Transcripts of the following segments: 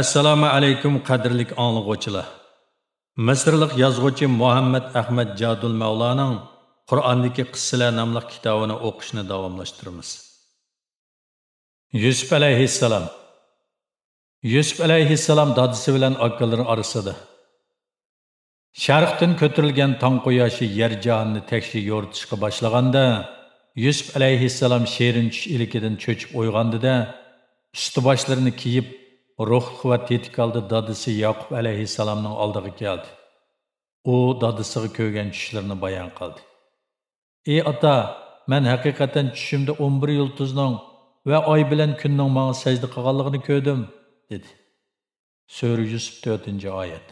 Assalomu alaykum qadrlik anglag'uvchilar. Misrlik yozuvchi Muhammad Ahmad Jadul Mavlaning Qur'ondagi qissalar nomli kitobini o'qishni davomlashtiramiz. Yusuf alayhissalom. Yusuf alayhissalom dadisi bilan akalari orasida. Sharqdan ko'tarilgan tong quyoshi yer jahonni tekshi yo'ritishga boshlaganda, Yusuf alayhissalom sherin tush ilikidan cho'chib uyg'ondida, üstü başlarını kiyip ruh ve tetik aldı dadısı Yakup aleyhisselamның aldığı geldi. O dadısığı kögen düşlerini bayan kaldı. Ey ata, ben hakikaten düşümde 11 yıldızның ve ay bilen günның bana secde kıgalığını köydüm, dedi. Sure Yusuf 4. ayet.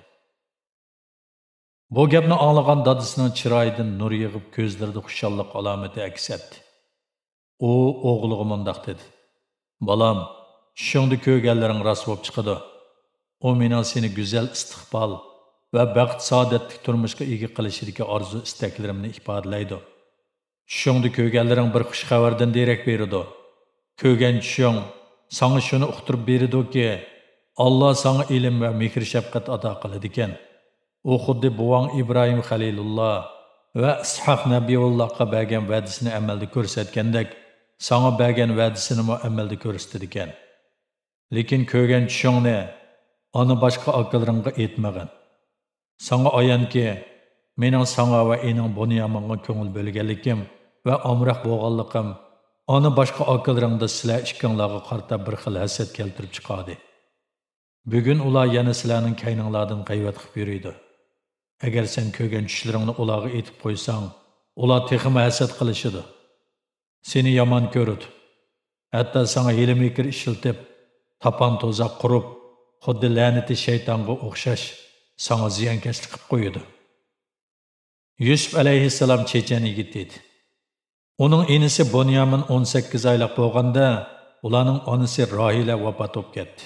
Bu gapni ağlagan dadısının çırayından nur yığıp gözlerinde xuşallık alameti aks etdi. O oğluğa mundaq dedi. Balam, Şunda köygənlərin rast olub çıxıdı. O mening seni güzel istiqbal ve bəxt saadetlik turmuşqa ega qilishidagi arzu istaklarımni ifodalaydi. Şunda köygənlərin bir xush xabardan derak beridi. Köygən tushing sana shuni uqtirib beridi ki, Allah sana ilm ve mehr shafqat ato qiladi ekan. O xuddi buvang İbrahim Halilullah ve İshaq Nabiyullahga bergan va'dasini amalda ko'rsatgandek, sana bergan va'dasini mo amalda ko'rsatdi ekan. Lekin kögen tushingni ana boshqa akalaringga aytmagan. Sana ayanki, mening sana va ening Bunyaminga ko'ngil bo'lganligim va omroq bo'lganligim ana boshqa akalaringda sizlar ikkinglarga qarta bir xil hasad keltirib chiqadi. Bugun ular yana sizlarning kayninglardan g'ayvat qilib yuradi. Agar sen kögen tushlaringni ularga aytib qo'ysang, ular texmi hasad qilishidi. Seni yomon ko'radi. Hatto sana hilim-hikr ishiltib tapan tozaq qurib, xuddi la'nati shaytonga o'xshash sana ziyonkashlik qilib qo'yadi. Yusuf alayhissalom chechen yigit edi. Uning enisi Bunyamin 18 oylik bo'lganda, ularning onasi Rohila vafot bo'lib ketdi.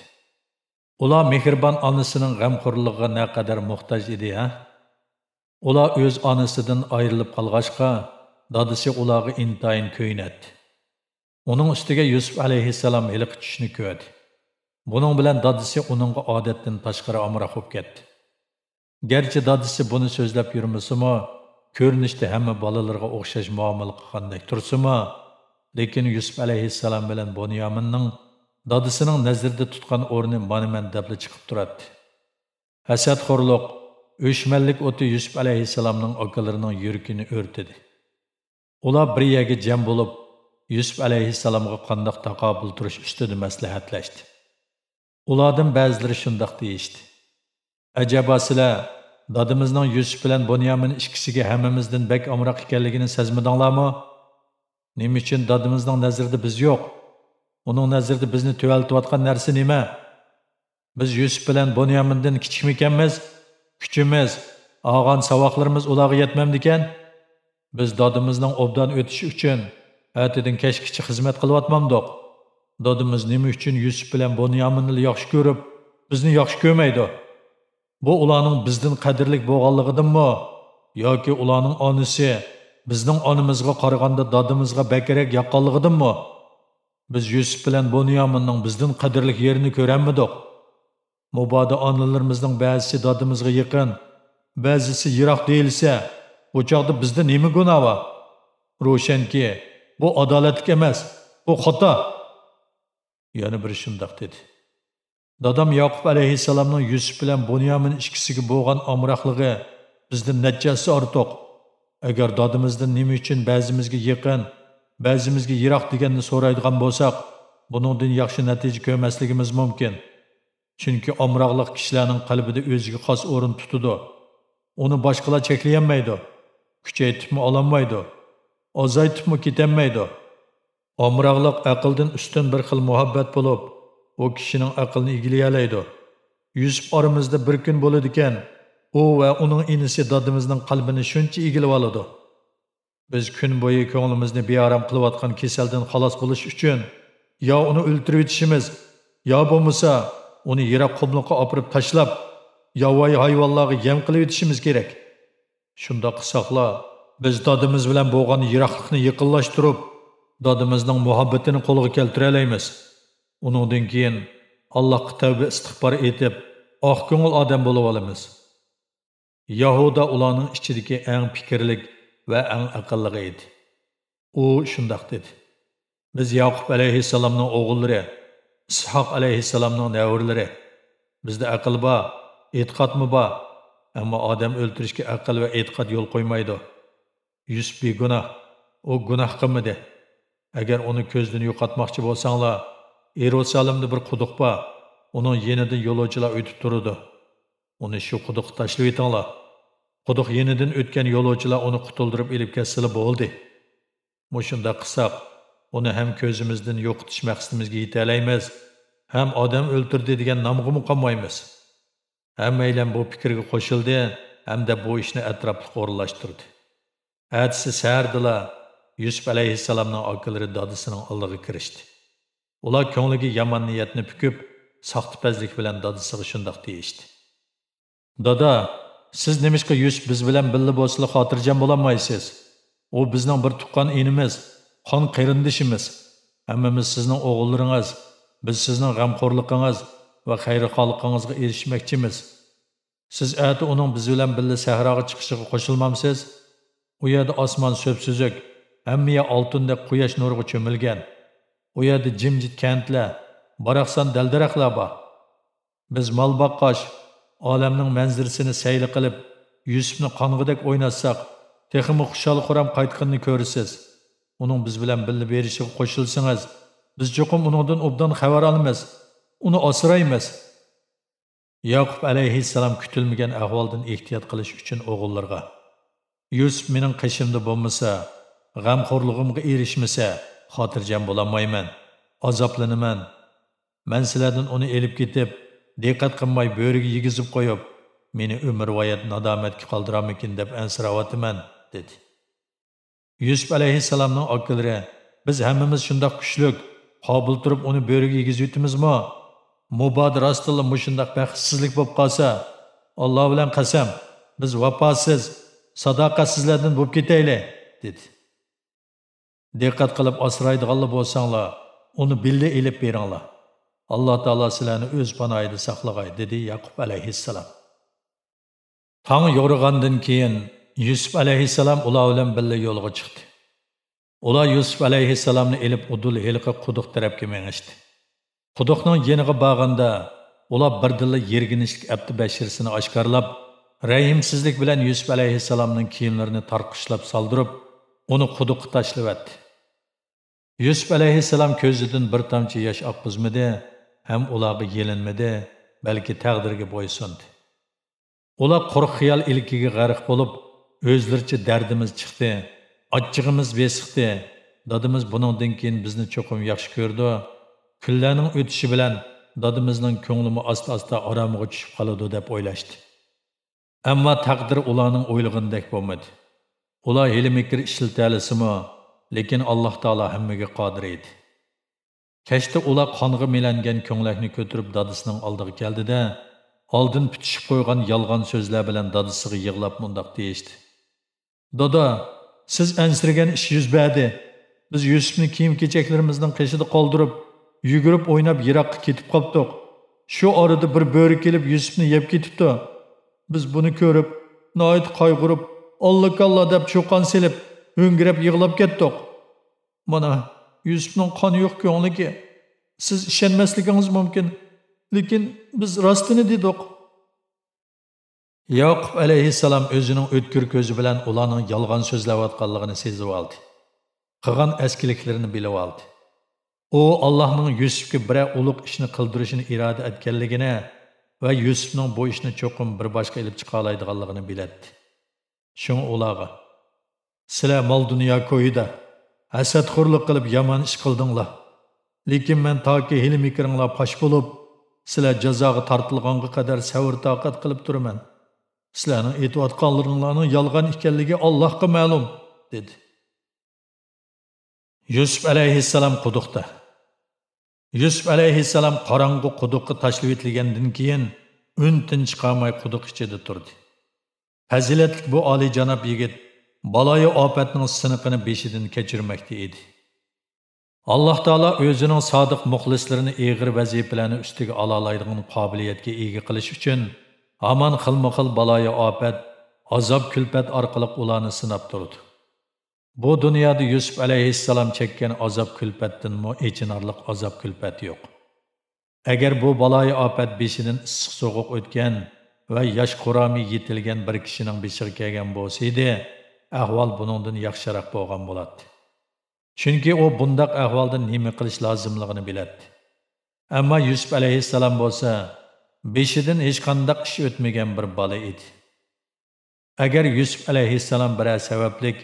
Ular mehribon onasining g'amxo'rligiga naqadar muhtoj edi, ha? Ular o'z onasidan ayrilib qolg'achqa, dadisi ularga intayin ko'ynatdi. Uning ustiga Yusuf alayhissalom hiliq tushni ko'rdi. Bunun bilen dadisi onunğa adetden taşqara amraq olub ketdi. Gerçi dadisi bunu sözlep yürümüsümü, körünüşte hemme balalarga o'xshash muomala qilgandek tursimi, lekin Yusuf alayhissalom bilan Bunyaminning dadisining nazarda tutgan o'rni mana debli chiqib turadi. Hasadxo'rlik, o'shmanlik o'ti Yusuf alayhissalomning akalarining yuragini o'rtadi. Ular bir yerga jam bo'lib, Yusuf alayhissalomga qandoq taqobil turish ustida maslahatlashdi. Ulardan ba'zilari shundoq deyishdi. Ajaba sizlar dadimizning Yusuf bilan Bunyamin ikkisiga hammamizdan bek amroq ekanligini sezmadinglarmi? Nima uchun dadimizning nazarida biz yo'q? Uning nazarida bizni tuvaltiyotgan narsa nima? Biz Yusuf bilan Bunyamindan kichikmikanmiz? Kuchimiz, olgan savoqlarimiz ularga yetmamdikan? Biz dadimizning obdan o'tishi uchun atidin kechgacha xizmat qilyapmamdiq. Dadimiz nima uchun Yusuf bilan Bunyaminni yaxshi ko'rib, bizni yaxshi ko'rmaydi? Bu ularning bizdan qadrlik bo'lganligidanmi yoki ularning onasi bizning onamizga qaraganda dadimizga bakrak yoqqanligidanmi? Biz Yusuf bilan Bunyaminning bizdan qadrlik yerini ko'ranmidik? Mubodo onalarimizning ba'zisi dadimizga yaqin, ba'zisi yiroq deyilsa, bu chaqda bizda nima gunoh bor? Ro'shanki, bu adolatli emas, bu xato. Yana bir shundoq dedi. Dadam Yakup alayhissalomning Yusuf bilan Bunyamin ikkisiga bo'lgan omroqligi bizdan nechasi ortiq. Agar dadimizdan nima uchun ba'zimizga yaqin, ba'zimizga yiroq deganni so'raydigan bo'lsak, buningdan yaxshi natija ko'rmasligimiz mumkin. Chunki omroqlik kishilarning qalbida o'ziga xos o'rin tutadi. Uni boshqalar cheklayolmaydi. Kuchaytirib ololmaydi. Ozaytirib ketilmaydi. Omroqlik aqldan ustun bir xil muhabbat bo'lib, o kishining aqlini egilayalaydi. Yusuf aramizda bir kun bo'ladi ekan, o va uning inisi dadimizning qalbini shuncha egilib oladi. Biz kun bo'yi ko'nglimizni bearam qilayotgan kasaldan xalos bo'lish uchun yo uni o'ltirib yetishimiz, yo bo'lmasa uni yiroq qumliqqa olib tashlab, yovvoyi hayvonlarga yem qilib yetishimiz kerak. Shunda qilsaqlar, biz dadimiz bilan bo'lgan yiroqlikni yaqinlashtirib, dadimizning muhabbatini qo'lga keltira olamiz. Uningdan keyin Allohga tavba istig'for etib, oq ko'ngil odam bo'lib olamiz. Yahuda ularning ichidagi eng fikrlik va eng aqlli edi. U shundoq dedi: Biz Yaqub alayhissalomning o'g'illari, Ishoq alayhissalomning nevaralari. Bizda aql bor, e'tiqodmi bor, ammo odam o'ltirishga aql va e'tiqod yo'l qo'ymaydi. Yusuf begunoh, u gunoh qilmadi. Agar uni ko'zdan yo'qotmoqchi bo'lsanglar, Yerusalimda bir quduq bor, uning yenidan yo'lovchilar o'tib turadi. Uni shu quduqqa tashlab etinglar. Quduq yenidan o'tgan yo'lovchilar uni qutuldirib elib ketsalar bo'ldi. Mushunda qilsak, uni ham ko'zimizdan yo'qotish maqsadimizga yeta olamiz, ham odam o'ltirdi degan nomga muqammaymiz. Hammaylar bu fikrga qo'shildi hamda bu ishni atrofli o'rinlashtirdi. Atisi sardila Yusuf alayhissalomning akalari dadisining oldiga kirishdi. Ular ko'ngliga yomon niyatni pukib, soxtapazlik bilan dadisiga shundoq deyishdi: Dada, siz nimishqa Yusuf biz bilan birga bo'lsa xotirjam bo'lolmaysiz? U bizning bir tuqqan inimiz, qon qarindishimiz. Hammamiz sizning o'g'illaringiz, biz sizning g'amxo'rligingiz va xayrixohligingizga erishmoqchimiz. Siz ati uning biz bilan birga sahroga chiqishiga qo'shilmamsiz? U yerda osmon so'psuzuk, hamma oltindek quyosh nuriga cho'milgan. U yerda jimjit kentlar, baroqsan daldaraqlar bor. Biz mol boqqoch, olamning manzirasini sayli qilib, Yusufni qong'idek o'ynatsak, texmi xushal xuram qaytqanini ko'rasiz. Uning biz bilan birga berishiga qo'shilsangiz, biz cho'qim uningdan obdan xabar olamiz. Uni asraymiz. Yaqub alayhissalom kutilmagan ahvoldan ehtiyot qilish uchun o'g'illarga: Yusuf mening qishimda bo'lmasa, g'amxo'rligimga erishmasa, xotirjam bo'lolmayman, azoblanaman. Men sizlardan uni elib ketib, diqqat qilmay bo'riga yigizib qo'yib, meni umrvoyat nadomatga qoldiramikin deb ansirayapman, dedi. Yusuf alayhissalomning akalari: Biz hammamiz shundoq kuchlik, qobil turib uni bo'riga yigizib yutamizmi? Mubod rostilla mushundoq baxtsizlik bo'lib qolsa, Alloh bilan qasam, biz vafosiz, sadoqatsizlardan bo'lib ketaylik, dedi. Diqqat qilib asraydiganlar bo'lsanglar, uni birga elib beringlar. Alloh taolo sizlarni o'z panohida saqlag'ay, dedi Yaqub alayhissalom. Tong yo'rig'andan keyin Yusuf alayhissalom ular bilan birga yo'lga chiqdi. Ular Yusuf alayhissalomni elib udul heliqi quduq tarafga mengishdi. Quduqning yeniga borganda, ular birdilla yerginishlik abdi bashirsini oshkorlab, rahimsizlik bilan Yusuf alayhissalomning kiyimlarini tarqishlab soldirib, uni quduqqa tashlabdi. Yusuf alayhissalom ko'zidan bir tomchi yosh oqqizmadi, ham ularga yelinmadi, balki taqdirga bo'ysundi. Ular quruq xiyol ilkiga g'arq bo'lib, o'zlaricha dardimiz chiqdi, achchig'imiz besiqdi, dadimiz buningdan keyin bizni cho'qim yaxshi ko'rdi. Kunlarning o'tishi bilan dadimizning ko'nglimi asta-asta oromiga tushib qoladi deb o'ylashdi. Ammo taqdir ularning o'ylagandek bo'lmadi. Ular hali mikr ishlatalisimi, lekin Alloh taolo hammaga qodir edi. Kechda ular qonga melangan ko'nglakni ko'tarib dadisining oldiga keldi-da, oldin pitishib qo'ygan yolg'on so'zlar bilan dadisiga yig'lab mundoq deyishdi: Dada, siz ansirgan ish yuz berdi. Biz Yusufni kiyim-kechaklarimizning qishida qoldirib, yugurib o'ynab yiroqqa ketib qoldik. Shu orada bir bo'ri kelib Yusufni yeb ketibdi. Biz buni ko'rib, noit qayg'urib, Alloh deb cho'qon selib, ho'ngirab yig'lab ketdik. Mana Yusufning qoni yo'q ko'ngliga siz ishonmasligingiz mumkin, lekin biz rostini dedik. Yaqub alayhissalom o'zining o'tkir ko'zi bilan ularning yolg'on so'zlayotganligini sezib oldi. Qilgan askiliklarini bilib oldi. U Allohning Yusufga bir ulug' ishni qildirishini iroda etganligini va Yusufning bu ishni cho'qim bir boshqa ilib chiqa oladiganligini biladi. Shunga ularga: Sizlar mol dunyo ko'yida hasadxo'rlik qilib yomon ish qildinglar. Lekin men toki hili mikringlar pash bo'lib, sizlar jazoga tortilganga qadar savr toqat qilib turaman. Sizlarning aytayotganlaringlarning yolg'on ekanligi Allohga ma'lum, dedi. Yusuf alayhissalom quduqda. Yusuf alayhissalom qorong'u quduqqa tashlab etilgandan keyin untin chiqarmay quduq ichida turdi. Fazilatli bu oliyjanob yigit baloyi ofatning siniqini beshidan kechirmoqda edi. Alloh taolo o'zining sodiq muxlislarini eg'ir vazifalarni ustiga ola oladigan qobiliyatga ega qilish uchun hamon xilma-xil baloyi ofat, azob kulpat orqali ularni sinab turdi. Bu dunyoda Yusuf alayhissalom chekkan azob kulpatdanmi echinarliq azob kulpat yo'q. Agar bu baloyi ofat beshidan issiq so'g'uq o'tgan va yosh qurami yetilgan bir kishining beshiga kelgan bo'lsa edi, ahvol buningdan yaxshiroq bo'lgan bo'ladi. Chunki u bundaq ahvolda nima qilish lozimligini biladi. Ammo Yusuf alayhissalom bo'lsa, beshidan hech qanday ish o'tmagan bir bola edi. Agar Yusuf alayhissalom bir sabablik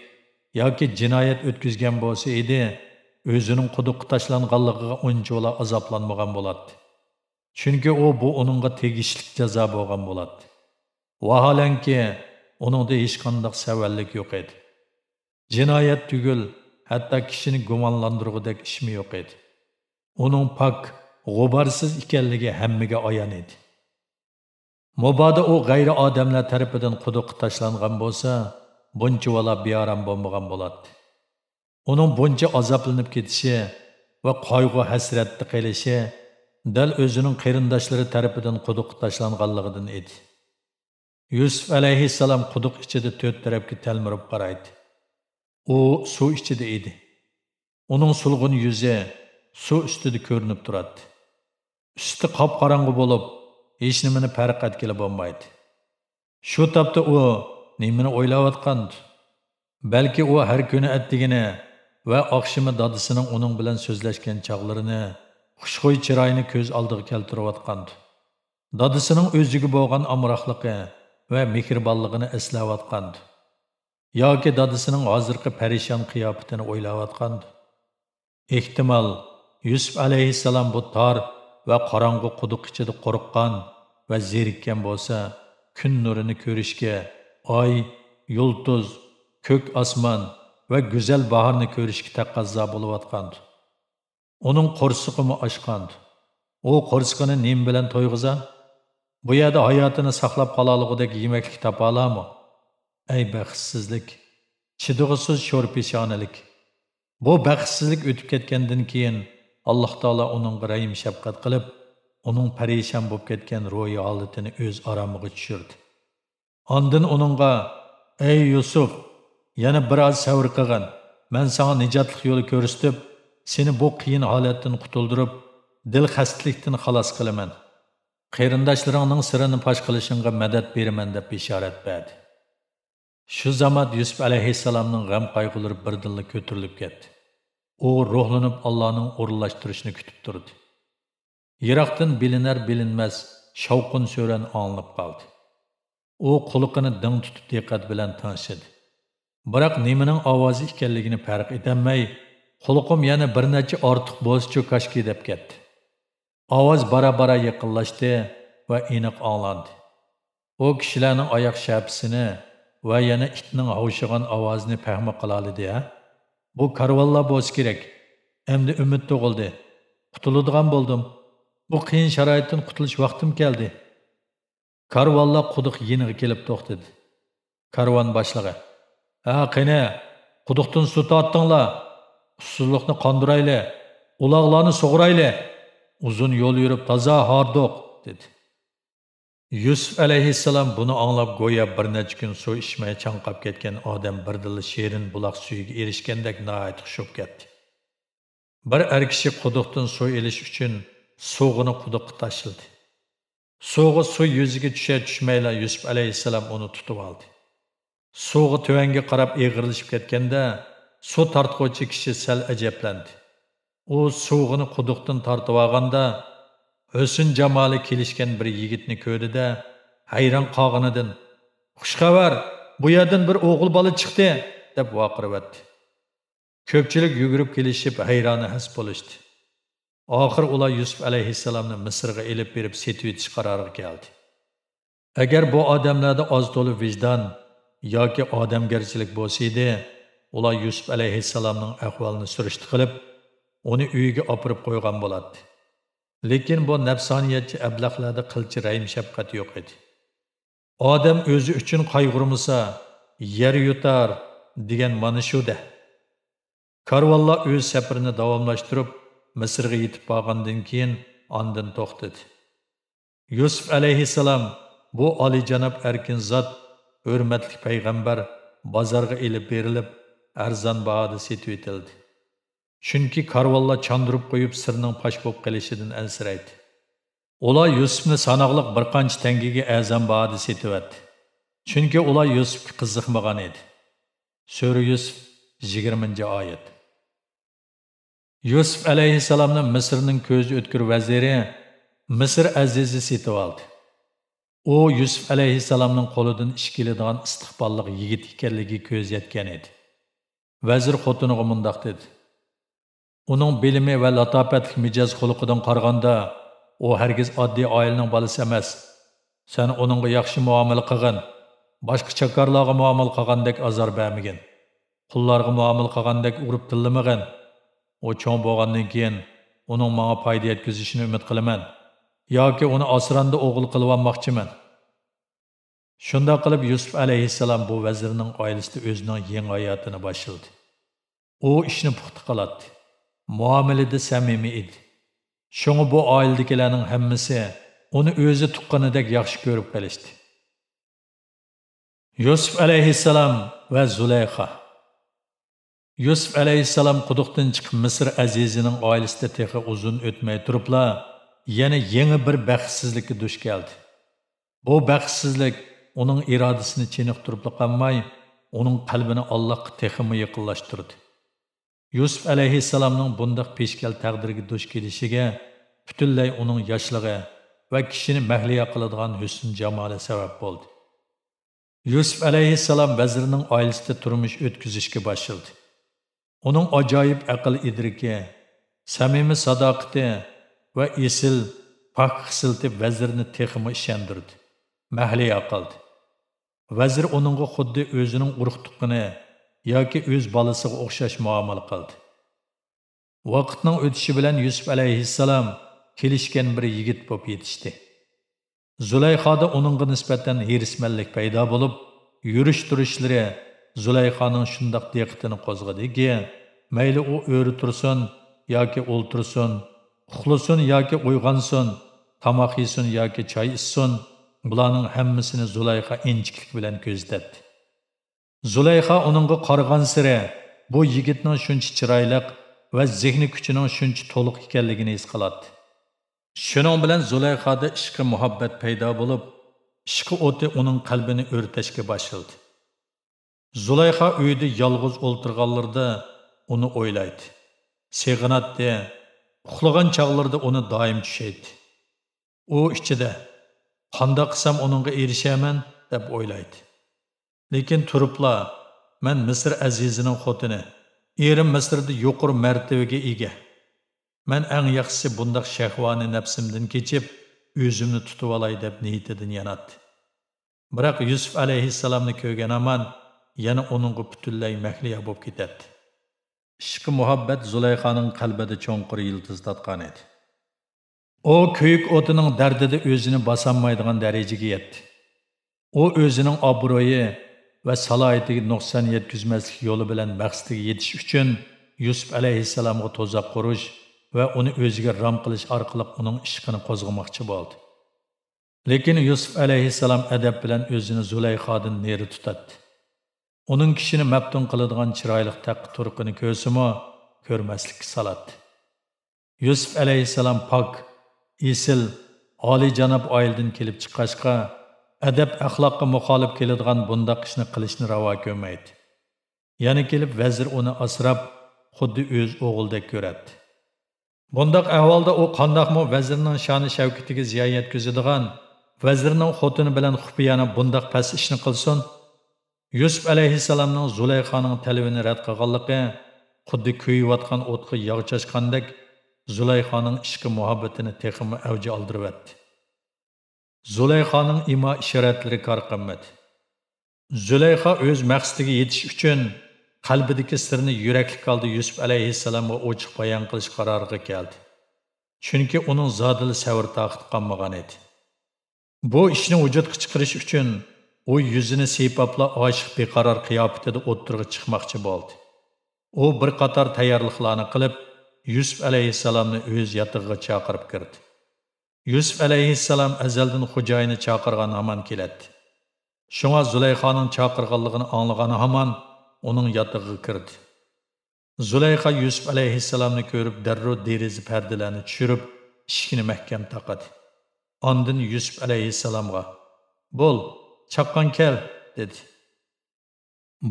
yoki jinoyat o'tkazgan bo'lsa edi, o'zining quduqqa tashlanganligiga unchoq azoblanmagan bo'ladi. Chunki bu uningga tegishli jazo bo'lgan bo'ladi. Vaholanki, uningda hech qanday savallik yo'q edi. Jinoyat tugul, hatto kishini gumonlantirgudek ishmi yo'q edi. Uning pok, g'uborsiz ekanligi hammaga ayon edi. Mobodo u g'ayri odamlar tarafidan quduqqa tashlangan bo'lsa, buncha vala bearam bo'lmagan bo'ladi. Uning buncha azoblanib ketishi va qayg'u hasratda qilishi dal o'zining qarindoshlari tarafidan quduqqa tashlanganligidan edi. Yusuf alayhissalom quduq ichida to'rt tarafga talmirib qaraydi. U suv ichida edi. Uning sulg'un yuzi suv ustida ko'rinib turadi. Usti qop-qorong'i bo'lib, hech nimani farq etgili bo'lmaydi. Shu topda u nimani o'ylayotgandi? Balki u har kuni atdigini va oqshimi dadisining uning bilan so'zlashgan chog'larini, xushxo'y chiroyini ko'z oldiga keltirayotgandi. Dadisining o'ziga bo'lgan amroqligi va mehribonligini eslayotgandi. Yoki dadisining hozirgi parishon qiyofatini o'ylayotgandi. Ehtimol Yusuf alayhissalom bu tor va qorong'u quduq ichida qo'rqqan va zerikkan bo'lsa, kun nurini ko'rishga, oy, yulduz, ko'k osmon va go'zal bahorni ko'rishga taqozo bo'layotgandi. Uning qo'rsig'imi oshqandi. U qo'rsig'ini nim bilan to'yg'iza? Bu yerda hayotini saqlab qolalligidek yemaklik topa oladimi? Ey baxtsizlik, chidog'isiz sho'rpeshonalik. Bu baxtsizlik o'tib ketgandan keyin Alloh taolo uning rahim shafqat qilib, uning parishon bo'lib ketgan ruhiy holatini o'z aromiga tushirdi. Ondan uningga: "Ey Yusuf, yana biroz savr qilgin. Men sana nijotlik yo'li ko'rsatib, seni bu qiyin holatdan qutuldirib, dil xastalikdan xalos qilaman. Qarindoshlaringning sirini fosh qilishingga madad beraman" deb bishorat berdi. Shu zamon Yusuf alayhissalomning g'am qayg'ulari birdanla ko'tarilib ketdi. U ruhlanib Allohning o'rinlashtirishini kutib turdi. Yiroqdan bilinar-bilinmas shavqin so'ran anglab qoldi. U quliqini ding tutib diqqat bilan tingladi. Biroq nimaning ovozi ekanligini farq etolmay, quliqim yana bir necha ortiq bo'zchi kashki deb ketdi. Ovoz bara-bara yaqinlashdi va aniq anglandi. U kishilarning oyoq shapisini va yana itning havshigan ovozini fahmi qila oldi. Bu karvonlar bo'lsa kerak. Endi umid tug'ildi. Qutuladigan bo'ldim. Bu qiyin sharoitdan qutulish vaqtim keldi. Karvonlar quduq yeniga kelib to'xtadi. Karvon boshlig'i: "Ha, qani, quduqdan suv tortdinglar. Ussizlikni qondirayli, uloqlarni sug'urayli. Uzun yo'l yurib toza hordiq" dedi. Yusuf alayhissalom buni anglab go'yo bir necha kun suv ichmay chanqab ketgan odam birdilla sherin buloq suyiga erishgandek nihoyat xushib ketdi. Bir kishi quduqdan suv elish uchun suvg'ini quduqqa tashladi. Suvg'i suv yuziga tushmayla Yusuf alayhissalom uni tutib oldi. Suvg'i tuvanga qarab eg'irlashib ketganda suv tortquvchi kishi sal ajablandi. U suvg'ini quduqdan tortib olganda husn jamoli kelishgan bir yigitni ko'rdi-da, hayron qolganidan: "Xushxabar, bu yerdan bir o'g'il bola chiqdi" deb vaqiribdi. Ko'pchilik yugurib kelishib hayroni has bo'lishdi. Oxir ular Yusuf alayhissalomni Misrga elib berib setib etish qaroriga keldi. Agar bu odamlarda oz to'li vijdon yoki odamgarchilik bo'lsa edi, ular Yusuf alayhissalomning ahvolini surishti qilib, uni uyiga olib qo'ygan bo'ladi. Lekin bu nafsoniyatchi ablaqlarda qilchi rahim shafqat yo'q edi. Odam o'zi uchun qayg'urmasa, yer yutar degan mana shu-da. Karvonlar o'z safarini davomlashtirib, Misrga yetib borgandan keyin ondan to'xtadi. Yusuf alayhissalom bu oliyjanob erkin zot, hurmatli payg'ambar bozorga elib berilib, arzon bahoda setib etildi. Chunki karvonlar chandurib qo'yib sirning pash bo'lib qolishidan ansiraydi. Ular Yusufni sanoqliq bir qancha tangaga arzon bahoda setibdi. Chunki ular Yusufga qiziqmagan edi. Sura Yusuf 20-oyat. Yusuf alayhissalomni Misrning ko'z o'tkir vaziri Misr azizi setib oldi. U Yusuf alayhissalomning qo'lidan ish keladigan istiqbolli yigit ekanligiga ko'z yetgan edi. Vazir xotiniga mundoq dedi: "Uning bilimi va latofatli mijoz xulqidan qaraganda, u hargiz oddiy oilaning bolasi emas. Sen uningga yaxshi muomala qilgin, boshqa chakorlarga muomala qilgandek azor bermagin. Qullarga muomala qilgandek urib tillamagin. O cho'ng bo'lgandan keyin uning menga foyda yetkazishini umid qilaman, yoki uni osranda o'g'il qilib olmoqchiman." Shunday qilib Yusuf alayhissalom bu vazirning oilasida o'zining yangi hayotini boshladi. U ishni puxta qiladi. Muomalada samimiy edi. Shunga bu oiladagilarning hammasi uni o'zi tuqqanidek yaxshi ko'rib qolishdi. Yusuf alayhissalom va Zulayxa. Yusuf alayhissalom quduqdan chiqib Misr azizining oilasida texi uzun o'tmay turibla, yana yangi bir baxtsizlikka duch keldi. Bu baxtsizlik uning irodasini chiniqtirib qolmay, uning qalbini Allohga texmi yaqinlashtirdi. Yusuf alayhissalomning bundoq peshkal taqdirga duch kelishiga butunlay uning yoshligi va kishini mahliya qiladigan husn jamoli sabab bo'ldi. Yusuf alayhissalom vazirning oilasida turmush o'tkazishga boshladi. Uning ajoyib aql idriki, samimiy sadoqati va esil pok xislati vazirni texmi ishondirdi, mahliya qildi. Vazir uningga xuddi o'zining urug' tuqqani yoki o'z bolasiga o'xshash muomala qildi. Vaqtning o'tishi bilan Yusuf alayhissalom kelishgan bir yigit bo'lib yetishdi. Zulayxoda uningga nisbatan hirismanlik paydo bo'lib, yurish-turishlari Zulayxoning shundoq diqqatini qo'zg'adiki, mayli u o'ri tursin yoki o'ltirsin, uxlasin yoki uyg'onsin, tomoq yesin yoki choy ichsin, bularning hammasini Zulayxa inchiklik bilan ko'zatdi. Zulayxa uningga qaragan sira bu yigitning shuncha chiroyli va zehni kuchining shuncha to'liq ekanligini his qiladi. Shuning bilan Zulayxoda ishqi muhabbat paydo bo'lib, ishqi o'ti uning qalbini o'rtashga boshladi. Zulayxa uyda yolg'iz o'ltirganlarda uni o'ylaydi, seg'inatdi, uxlagan chog'larda uni doim tushaydi. U ichida qanday qilsam uningga erishaman deb o'ylaydi. Lekin turibla, men Misr azizining xotini, erim Misrda yuqori martabaga ega. Men eng yaxshisi bundaq shahvoni nafsimdan kechib, o'zimni tutib olay deb niyatidan yanatdi. Biroq Yusuf alayhissalomni ko'rgan aman yana uningga butunlay mahliya bo'lib ketadi. Ishqi muhabbat Zulayxoning qalbida cho'nqur yiltizlatgan edi. O kuyuk o'tining dardida o'zini bosolmaydigan darajaga yetdi. O o'zining obro'yi va salohiyatiga nuqson yetkazmaslik yo'li bilan maqsadiga yetish uchun Yusuf alayhissalomga to'zoq qurish va uni o'ziga rom qilish orqali uning ishqini qo'zg'amoqchi bo'ldi. Lekin Yusuf alayhissalom adab bilan o'zini Zulayxodan neri tutadi. Uning kishini maftun qiladigan chiroyli taqi turqini ko'rsimi, ko'rmaslikka soladi. Yusuf alayhissalom pok, esil, oliyjanob oiladan kelib chiqqachqa, adab axloqqa muxolif keladigan bundaq ishni qilishni ravo ko'rmaydi. Yana kelib vazir uni asrab, xuddi o'z o'g'ildek ko'radi. Bundaq ahvolda u qandoqmi vazirning sha'ni shavkatiga ziyon yetkazadigan, vazirning xotini bilan xufiyana bundaq past ishni qilsin? Yusuf alayhissalomning Zulayxoning talabini rad qilganligi xuddi kuyayotgan o'tga yog' chashgandek Zulayxoning ishqi muhabbatini texmi avji oldiribdi. Zulayxoning imo ishoratlari kor qilmadi. Zulayxa o'z maqsadiga yetish uchun qalbidagi sirni yurakli holda Yusuf alayhissalomga ochiq bayon qilish qaroriga keldi. Chunki uning zodili savr taqit qolmagan edi. Bu ishni vujudga chiqarish uchun u yuzini siypapla oshiq beqaror qiyofatida o'ttirg'i chiqmoqchi bo'ldi. u bir qator tayyorliklarni qilib Yusuf alayhissalomni o'z yotig'iga chaqirib kirdi. Yusuf alayhissalom azaldan xo'jayini chaqirgan hamon keladi. Shunga Zulayxaning chaqirganligini anglagan hamon uning yotig'iga kirdi. Zulayxa Yusuf alayhissalomni ko'rib darrov deraza pardalarni tushirib, eshikni mahkam taqadi. Ondan Yusuf alayhissalomga "Bo'l, chaqqan kel" dedi.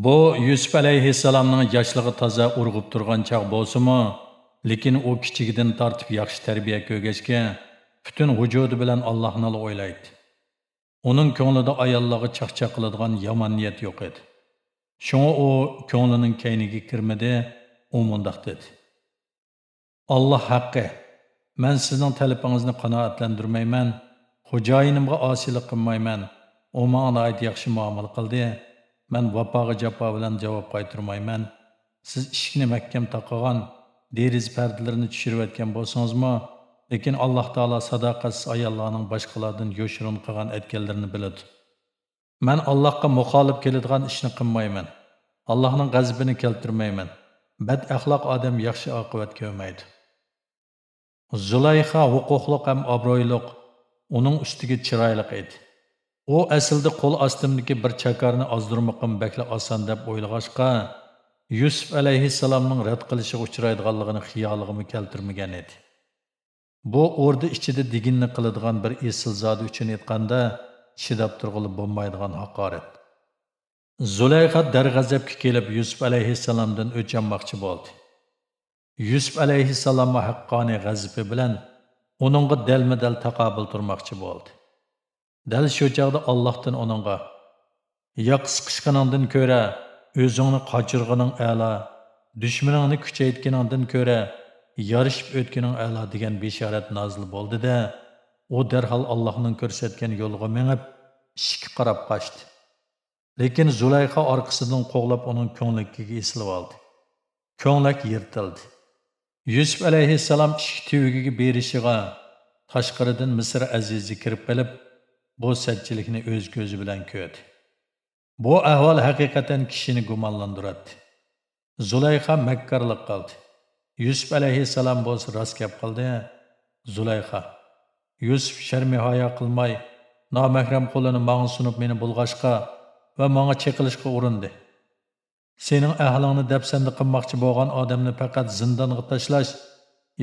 Bu Yusuf alayhissalomning yoshligi toza urg'ib turgan chaq bo'lsa-mu, lekin u kichigidan tortib yaxshi tarbiya ko'rgachga, butun vujudi bilan Allohni o'ylaydi. Uning ko'nglida ayollarga chaqchaq qiladigan yomon niyat yo'q edi. Shunga u ko'nglining kayniga kirmadi, u mundaq dedi. Alloh haqqi, men sizning talabingizni qanoatlantirmayman, xo'jayinimga osilik qilmayman. U menga yaxshi muomala qildi. Men vafoga jafo bilan javob qaytarmayman. Siz eshikni mahkam taqagan, deriz pardalarini tushirib etgan bo'lsangizmi, lekin Alloh taolo sadoqatsiz ayollarning boshqalardan yo'shirin qilgan aytganlarini biladi. Men Allohga muxolif keladigan ishni qilmayman. Allohning g'azabini keltirmayman. Bad axloq odam yaxshi oqibat ko'rmaydi. Zulayxa huquqliq ham obro'yliq, uning ustiga chiroyli edi. U aslida qo'l ostimdagi bir chakarni ozdirmoqim bakla oson deb o'ylag'achqa, Yusuf alayhissalomning rad qilishiga uchraydiganligini xiyoliga keltirmagan edi. Bu o'rda ichida diginni qiladigan bir esilzodi uchun aytganda, chidab turg'ili bo'lmaydigan haqorat. Zulayxa darg'azabga kelib Yusuf alayhissalomdan o'chmoqchi bo'ldi. Yusuf alayhissalomga haqqoniy g'azabi bilan uningga dalma-dal taqobil turmoqchi bo'ldi. Dal shu chaqda Allohdan uningga "Yoq siqishganingdan ko'ra, o'zingni qochirganing a'lo, dushmaningni kuchaytganingdan ko'ra, yarishib o'tganing a'lo" degan bishorat nozil bo'ldi-da, u darhol Allohning ko'rsatgan yo'liga menib, ishga qarab qochdi. Lekin Zulayxa orqasidan qo'g'lab uning ko'ngliga esilib oldi. Ko'nglik yirtildi. Yusuf alayhissalom ishki tuvigiga berishiga tashqaridan Misr azizi kirib kelib, bu satchilikni o'z ko'zi bilan ko'rdi. Bu ahvol haqiqatan kishini gumonlantiradi. Zulayxa makkarlik qildi. Yusuf alayhissalom bo'lsa rost gap qildi. Zulayxa, Yusuf sharmi hayo qilmay, nomahram qo'lini menga sunib meni bulg'ashqa va menga cheqilishga urindi. Sening ahlingni dafsanda qilmoqchi bo'lgan odamni faqat zindonga tashlash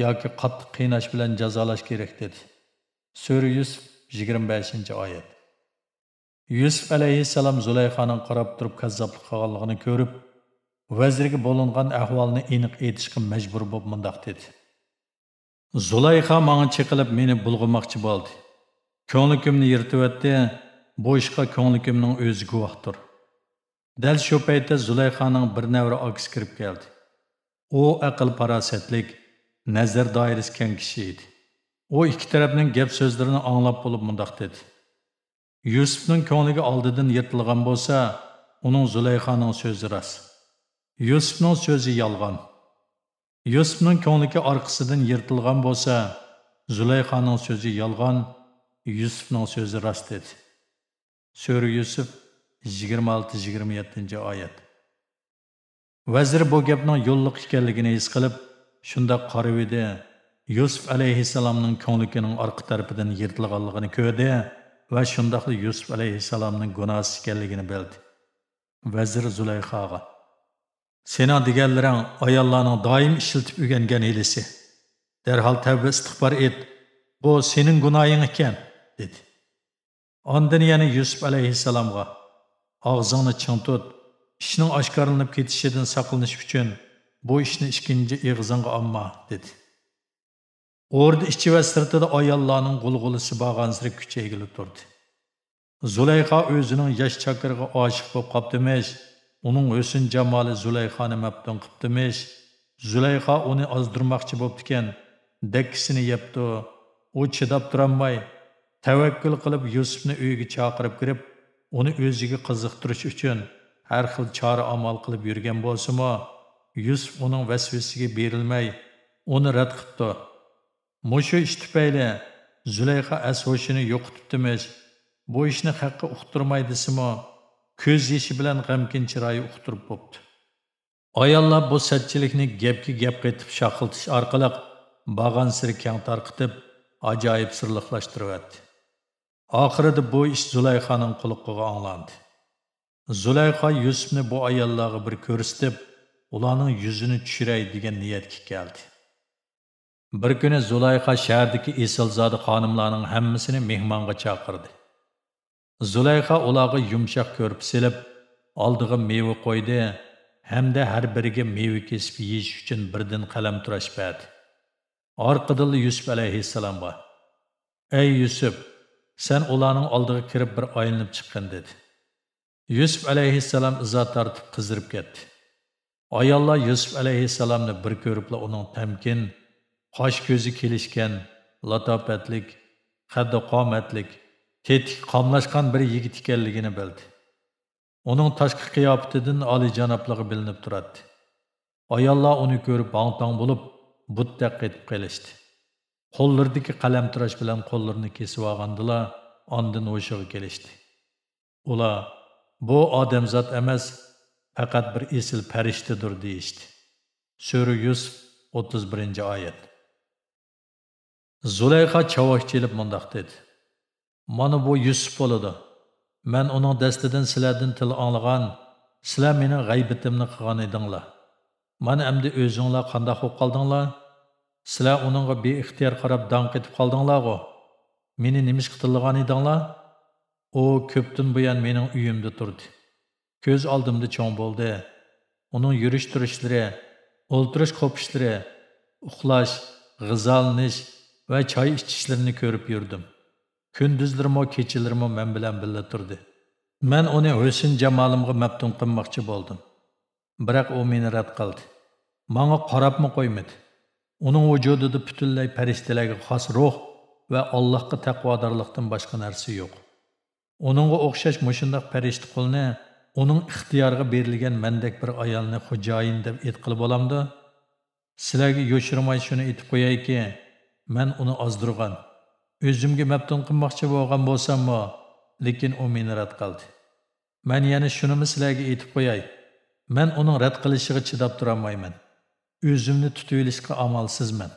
yoki qattiq qiynash bilan jazolash kerak dedi. Sura Yusuf 25-oyat. Yusuf alayhissalom Zulayxaning qarab turib kazzoblik qilganligini ko'rib, vazirga bo'lingan ahvolni aniq aytishga majbur bo'lib mundaq dedi. Zulayxa menga cheqilib meni bulg'amoqchi bo'ldi. Ko'nglimni yirtibdi. Bu ishga ko'nglimning o'zi guvohdir. Dal shu paytda Zulayxaning bir navra og'is kirib keldi. U aql farosatlik, nazar doirasi keng kishi edi. U ikki tarafning gap so'zlarini anglab bo'lib mundaq dedi. Yusufning ko'ngliga oldidan yirtilgan bo'lsa, uning Zulayxaning so'zi rost. Yusufning so'zi yolg'on. Yusufning ko'ngliga orqasidan yirtilgan bo'lsa, Zulayxaning so'zi yolg'on, Yusufning so'zi rost dedi. Sura Yusuf 26-27-oyat. Vazir bu gapning yo'lliq ekanligini his qilib, shunda qarab edi. Yusuf alayhissalomning ko'nglining orqa tarafidan yirtilganligini ko'rdi va shundaqli Yusuf alayhissalomning gunohsiz ekanligini bildi. Vazir Zulayxaga: "Sening deganlaring ayollarning doim ishiltib o'rgangan hilisi. Darhol tavba istig'for et. Bu sening gunohing ekan" dedi. Ondan yana Yusuf alayhissalomga: "Og'zingni ching tut. Ishning oshkorlanib ketishidan saqlanish uchun bu ishni ikkinchi og'zingga olma" dedi. O'rda ichi va sirtida ayollarning g'ulg'ulisi bag'ansirib kuchaygilib turdi. Zulayxa o'zining yosh chakiriga oshiq bo'lib qopdimish, uning husn jamoli Zulayxani maftun qipdimish. Zulayxa uni ozdirmoqchi bo'ptikan, dakkisini yebdi. U chidab turolmay, tavakkul qilib Yusufni uyiga chaqirib kirib, uni o'ziga qiziqtirish uchun har xil chora amal qilib yurgan bo'lsa-mu, Yusuf uning vasvasiga berilmay, uni rad qildi. Mushu ish tufayli Zulayxa as-hoshini yo'qotibdimish. Bu ishni haqqa uqtirmaydisimi, ko'z yeshi bilan g'amkin chiroyi uqtirib bo'pti. Ayollar bu sətçilikni gapga gap qaytib şaqıltış orqali bag'an siri keng tarqitib, ajoyib sirliqlashtiryapti. Oxirida bu ish Zulayxaning quliqiga anglandi. Zulayxa Yusufni bu ayollarga bir ko'rsatib, ularning yuzini tushiray degan niyatga keldi. Bir kuni Zulayxa shahardagi Esilzoda xonimlarning hammasini mehmonga chaqirdi. Zulayxa ularga yumshoq ko'rpa silib, oldiga meva qo'ydi hamda har biriga meva kesib yeyish uchun birdan qalamtirash berdi. Orqadan Yusuf alayhissalomga: "Ey Yusuf, sen ularning oldiga kirib bir aylanib chiqqin" dedi. Yusuf alayhissalom izo tortib qizirib ketdi. Ayollar Yusuf alayhissalomni bir ko'ribla uning tamkin, qosh ko'zi kelishgan, latofatlik, qaddi qomatlik, tetik qomlashgan bir yigit ekanligini bildi. Uning tashqi qiyofatidan oliyjanobligi bilinib turadi. Ayollar uni ko'rib bang-tang bo'lib, buttaq ketib qolishdi. Qo'llaridagi qalamtirash bilan qo'llarini kesib olgandilar, ondan o'shiga kelishdi. Ular bu odamzod emas, faqat bir esil farishtadir deyishdi. Sura Yusuf 31-oyat. Zulayxa chavoq chelib mundoq dedi: "Mana bu Yusuf bo'ladi. Men uning dastidan sizlardan til anglagan, sizlar mening g'aybatimni qilgan edinglar. Mana endi o'zinglar qanday bo'lib qoldinglar? Sizlar uningga beixtiyor qarab dong ketib qoldinglar-ku. Meni nima ish qilgan edinglar? U ko'pdan buyon mening uyimda turdi. Ko'z oldimda cho'ng bo'ldi. Uning yurish turishlari, o'ltirish qo'pishlari, uxlash, g'izalnish va choy ichishlarini ko'rib yurdim. Kunduzlarimo kechalarimo men bilan birga turdi. Men uni husn jamolimga maftun qilmoqchi bo'ldim. Biroq u meni rad qildi. Menga qarabmi qo'ymadi. Uning vujudida butunlay farishtalarga xos ruh va Allohga taqvodorlikdan boshqa narsa yo'q. Uningga o'xshash mushundaq farishta qulni uning ixtiyoriga berilgan mendek bir ayolni xo'jayin deb aytqili bo'lamdi? Sizlarga yo'shirmay shuni aytib qo'yayki, men uni ozdirgan, o'zimga maftun qilmoqchi bo'lgan bo'lsam-mo, lekin u meni rad qildi. Men yana shuni sizlarga aytib qo'yay. Men uning rad qilishiga chidab tura olmayman. O'zimni tutib olishga amalsizman.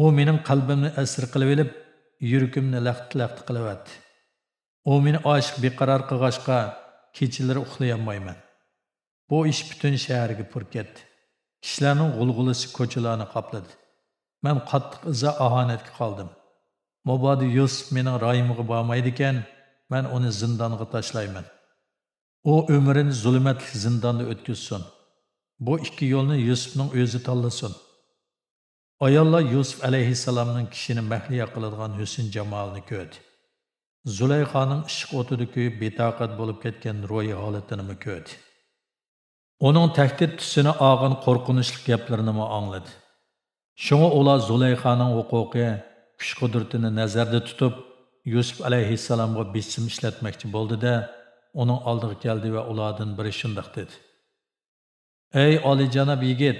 U mening qalbimni asir qilib olib, yuragimni laqt-laqt qilyapti. U meni oshiq beqaror qilg'ashqa kechalari uxlay olmayman. Bu ish butun shaharga pur ketdi. Kishilarning g'ulg'ulisi ko'chalarni qopladi. Men qattiq izo ahonatga qoldim. Mobodi Yusuf mening rayimga bormaydi ekan, men uni zindonga tashlayman. U umrini zulmatli zindonda o'tkazsin. Bu ikki yo'lni Yusufning o'zi tanlasin. Ayollar Yusuf alayhissalomning kishini mahliyo qiladigan husn jamolini ko'rdi. Zulayxaning ishq o'tida kuyib betoqat bo'lib ketgan ro'yi holatini ko'rdi. Uning tahdid tusini og'in qo'rqinchli gaplarini angladi. Shunga ular Zulayxaning huquqi, kuch-qudratini nazarda tutib, Yusuf alayhissalomga bisim ishlatmoqchi bo'ldi-da, uning oldiga keldi va ulardan biri shundoq dedi: "Ey oliyjanob yigit,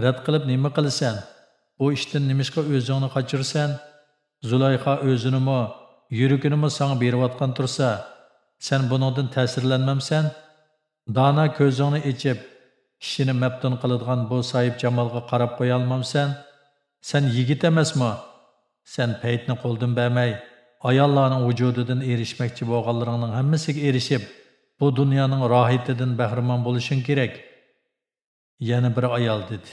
rad qilib nima qilasan? Bu ishdan nimishqa o'zingni qochirsan? Zulayxa o'zinimi, yuraginimi sana berayotgan tursa, sen buningdan ta'sirlanmamsan? Dana ko'zingni ichib, kishini maftun qiladigan bu soyib jamolga qarab qo'ya olmamsan? Sen yigit emasmi? Sen paytni qo'ldan bermay, ayollarning vujudidan erishmoqchi bo'lganlaringning hammasiga erishib, bu dunyoning rohatidan bahramon bo'lishing kerak." Yana bir ayol dedi: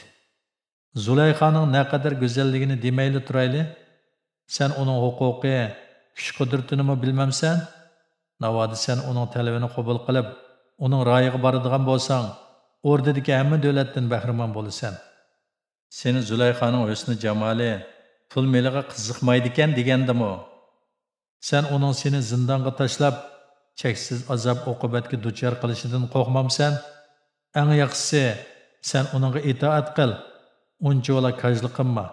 "Zulayxaning naqadar go'zalligini demayli turayli? Sen uning huquqi, kuch-qudratini bilmamsan? Navoda sen uning talabini qabul qilib, uning royiga boradigan bo'lsang, o'rdadagi hamma davlatdan bahramon bo'lasan. Seni Zulayxaning husni jamoli pul meliga qiziqmaydi ekan degandimi? Sen uning seni zindonga tashlab, cheksiz azob oqibatga duchor qilishidan qo'rqmamsan? Eng yaxshisi, sen uningga itoat qil. Uncha ola kajlik qilma.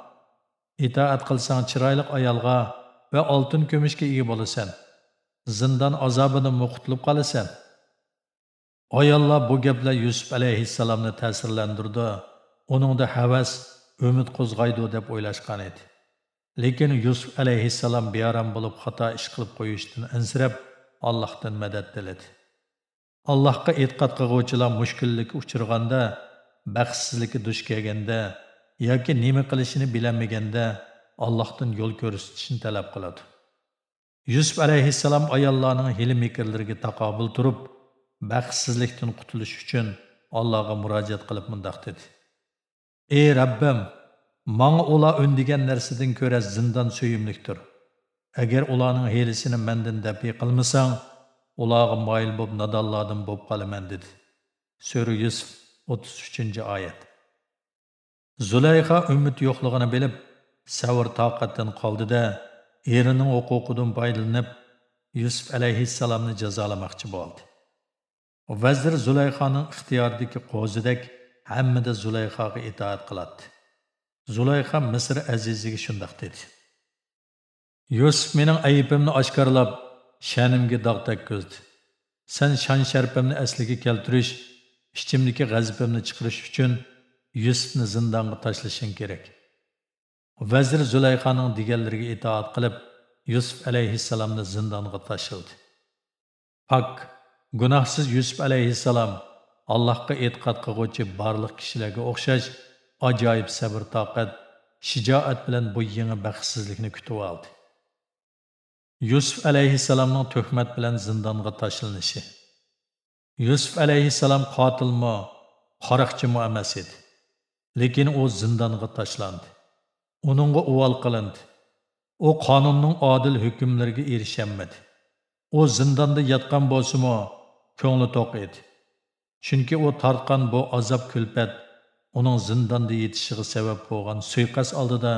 Itoat qilsang chiroyli ayolga va oltin kumushga ega bo'lasan. Zindon azobidan qutulib qolasan." Ayollar bu gaplar Yusuf alayhissalomni ta'sirlantirdi. Uningda havas, umid qo'zg'aydi deb o'ylashgan edi. Lekin Yusuf alayhissalom bearam bo'lib xato ish qilib qo'yishdan ansirab, Allohdan madad tiladi. Allohga e'tiqod qiluvchilar mushkullikka uchraganda baxtsizlikka duch kelganda yoki nima qilishini bilmaganda Allohdan yo'l ko'rsatishni talab qiladi. Yusuf alayhissalom ayollarning hili-mikrlariga taqobil turib, baxtsizlikdan qutulish uchun Allohga murojaat qilib mundaq dedi: "Ey Rabbim, menga ular öndigan narsadan ko'ra zindon suyimlikdir. Agar ularning hilisini mendan dafi qilmasang, ularga moyil bo'lib nadonlardan bo'lib qolaman" dedi. Sura Yusuf 33-oyat. Zulayxa umid yo'qligini bilib, savr toqatdan qoldida, erining huquqidan foydalanib, Yusuf alayhissalomni jazolamoqchi bo'ldi. Vazir Zulayxaning ixtiyoridagi qo'zidek hammada Zulayxaga itoat qiladi. Zulayxa Misr aziziga shundoq dedi: "Yusuf mening ayibimni oshkorlab, sha'nimga dog' tekkizdi. Sen shon sharpimni asliga keltirish, ichimdagi g'azabimni chiqarish uchun Yusufni zindonga tashlashing kerak." Vazir Zulayxaning deganlariga itoat qilib, Yusuf alayhissalomni zindonga tashladi. Pak, gunohsiz Yusuf alayhissalom Allohga e'tiqod qiluvchi barliq kishilarga o'xshash ajoyib sabr toqat, shijoat bilan bu yangi baxtsizlikni kutib oldi. Yusuf alayhissalomning tuhmat bilan zindonga tashlanishi. Yusuf alayhissalom qotilmi, qaroqchimi emas edi. Lekin u zindonga tashlandi. Uningga uvol qilindi. U qonunning odil hukmlariga erishamadi. U zindonda yotgan bo'lsa-mu, ko'ngli to'q edi. Chunki u tortgan bu azob kulpat uning zindonda yetishiga sabab bo'lgan suiqasd oldida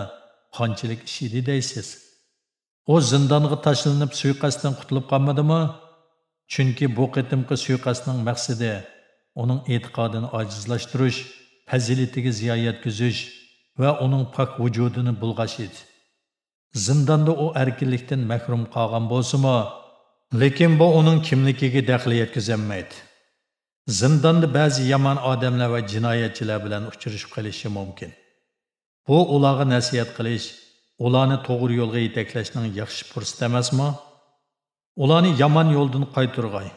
qanchalik ish edi deysiz. U zindonga tashlanib suiqasddan qutulib qolmadimi? Chunki bu qitimqi suiqasdning maqsadi uning e'tiqodini ojizlashtirish, fazilatiga ziyo yetkazish va uning pok vujudini bulg'ash edi. Zindonda u erkinlikdan mahrum qolgan bo'lsa-mu, lekin bu uning kimligiga daxl yetkazolmaydi. Zindonda ba'zi yomon odamlar va jinoyatchilar bilan uchrashib qolishi mumkin. Bu ularga nasihat qilish, ularni to'g'ri yo'lga yetaklashning yaxshi fursati emasmi? Ularni yomon yo'ldan qaytarg'ay,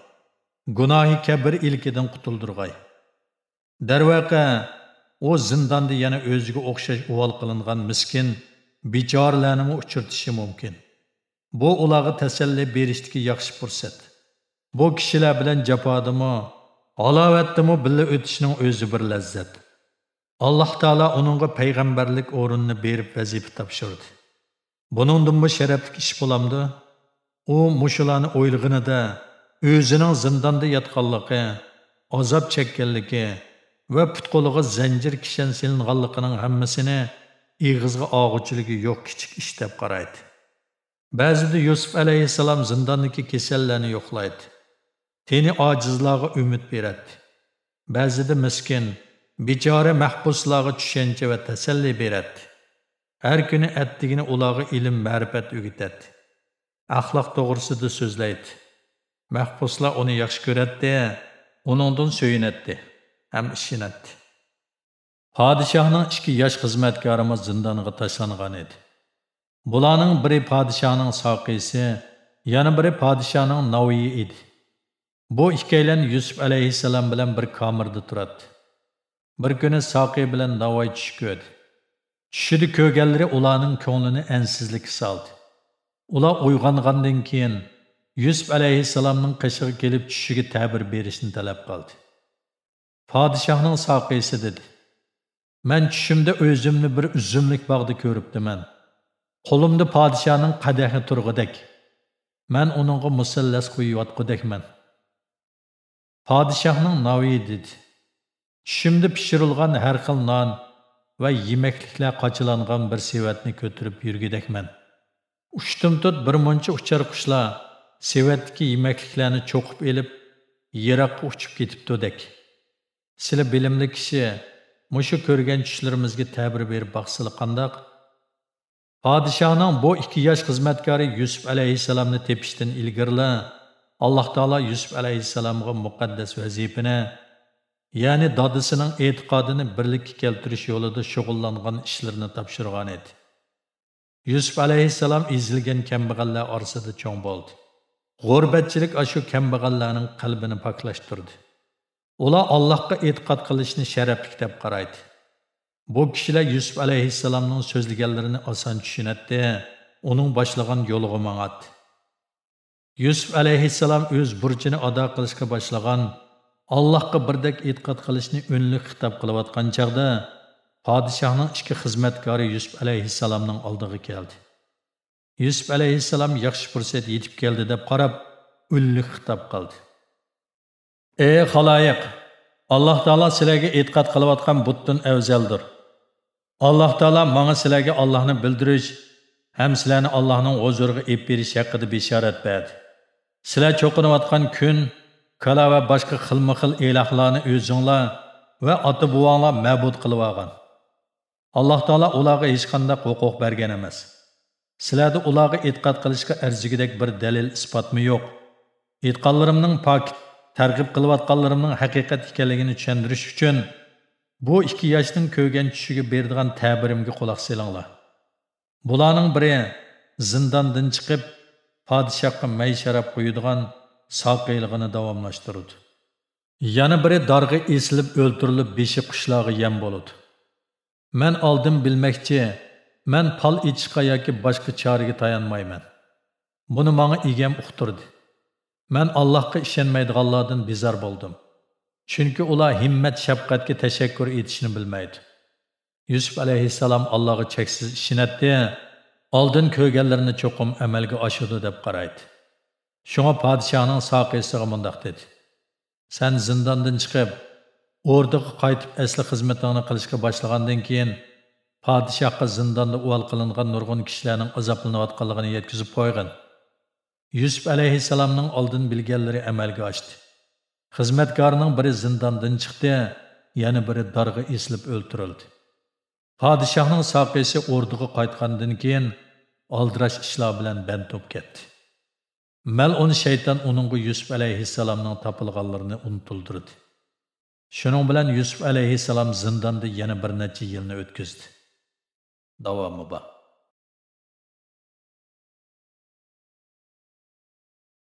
gunohi kabir ilkidan qutuldirg'ay. Darvaqa, u zindonda yana o'ziga o'xshash uvol qilingan miskin, bechoralarni uchirtishi mumkin. Bu ularga tasalli berishdagi yaxshi fursat. Bu kishilar bilan jafodimi, halovatdimi billa o'tishning o'zi bir lazzat. Alloh taolo uningga payg'ambarlik o'rinini berib vazifa topshirdi. Buningdan bu sharafli ish bo'lamdi? U mushularni o'ylag'inida o'zining zindonda yotganligi, azob chekkanligi va putqo'liga zanjir kishan silinganligining hammasini ig'izga og'uchiligi yo'q kichik ish deb qaraydi. Ba'zida Yusuf alayhissalom zindondagi kasallarni yo'qlaydi. Teni ojizlarga umid beradi. Ba'zida miskin, bechora mahbuslarga tushancha va tasalli beradi. Har kuni attigini ularga ilm, ma'rifat o'rgatadi. Axloq to'g'risida so'zlaydi. Mahbuslar uni yaxshi ko'radi, uningdan so'yinadi, ham ishinadi. Padişahning 2 yosh xizmatkorimiz zindonga tashlangan edi. Bularning biri padişahning soqiysi, yana biri padişahning naviyi edi. Bu ikkalan Yusuf alayhissalom bilan bir kamirda turadi. Bir kuni soqiy bilan navoiy tush ko'rdi. Tushida ko'rganlari ularning ko'nglini ansizlikka soldi. Ular uyg'ongandan keyin Yusuf alayhissalomning qishig'i kelib tushiga ta'bir berishni talab qildi. Padişahning soqiysi dedi: "Men tushimda o'zimni bir uzumlik bog'da ko'ribdiman. Qo'limda padişahning qadahi turg'idek. Men uningga musallas qo'yayotgudekman." Padişahning naviy dedi: "Tushimda pishirilgan har xil non va yemekliklar qochilangan bir sevatni ko'tarib yurgidekman. Ushtim tut bir muncha uchar qushlar sevatdagi yemekliklarni cho'qib elib, yiroqqa uchib ketibdi-dek. Sizlar bilimli kishi, mushu ko'rgan tushlarimizga ta'bir berib baqsili qandoq?" Padişahning bu 2 yosh xizmatkori Yusuf alayhissalomni tepishdan ilgirla Alloh taolo Yusuf alayhissalomga muqaddas vazifani, ya'ni dadisining e'tiqodini birlikka keltirish yo'lida shug'ullangan ishlarini topshirgan edi. Yusuf alayhissalom ezilgan kambag'allar orasida cho'ng bo'ldi. G'urbatchilik ashu kambag'allarning qalbini poklashtirdi. Ular Allohga e'tiqod qilishni sharafli deb qaraydi. Bu kishilar Yusuf alayhissalomning so'zlaganlarini oson tushunadi, uning boshlagan yo'liga mangadi. Yusuf alayhissalom o'z burchini ado qilishga boshlagan, Allohga birdek e'tiqod qilishni o'nlik xitob qilayotgan chaqda, podshohning ikki xizmatkori Yusuf alayhissalomning oldiga keldi. Yusuf alayhissalom yaxshi fursat yetib keldi deb qarab, o'nlik xitob qildi. Ey xaloyiq, Alloh taolo sizlarga e'tiqod qilayotgan butun afzaldir. Alloh taolo menga sizlarga Allohni bildirish ham sizlarni Allohning huzuriga olib berish haqida bishorat berdi. Sizlar cho'qinayotgan kun, kala va boshqa xilma-xil ilohlarni o'zinglar va ota-buvanglar ma'bud qilib olgan. Alloh taolo ularga hech qanday huquq bergan emas. Sizlarda ularga e'tiqod qilishga arzigidek bir dalil isbotmi yo'q. E'tiqodlarimning pok targ'ib qilayotganlarimning haqiqat ekanligini tushuntirish uchun bu ikki yoshning ko'rgan tushiga beradigan ta'birimga quloq solinglar. Bularning biri zindondan chiqib, podshohga may sharab qo'yadigan soqiyligini davomlashtirdi. Yana biri darg'a esilib o'ltirilib beshi qushlarga yem bo'ladi. Men oldin bilmoqchi, men pal ichishga yoki boshqa choraga tayanmayman. Buni menga egam uqtirdi. Men Allohga ishonmaydiganlardan bezor bo'ldim. Chunki ular himmat shafqatga tashakkur etishni bilmaydi. Yusuf alayhissalom Allohga cheksiz ishonadi, oldin ko'rganlarini cho'qim amalga oshirdi deb qaraydi. Shunga podshohning soqiysiga mundoq dedi: "Sen zindondan chiqib, o'rdaga qaytib asli xizmatingni qilishga boshlagandan keyin podshohga zindonda uval qilingan nurg'un kishilarning azoblanayotganligini yetkazib qo'ygan." Yusuf alayhissalomning oldin bilganlari amalga oshdi. Xizmatkorining biri zindondan chiqdi, yana biri darg'a esilib o'ltirildi. Podshohning soqiysi o'rdaga qaytgandan keyin aldirash ishlar bilan band bo'lib ketdi. Mal'un shayton uningga Yusuf alayhissalomning topilganlarini unuttirdi. Shuning bilan Yusuf alayhissalom zindonda yana bir necha yilni o'tkazdi. Davomi bor.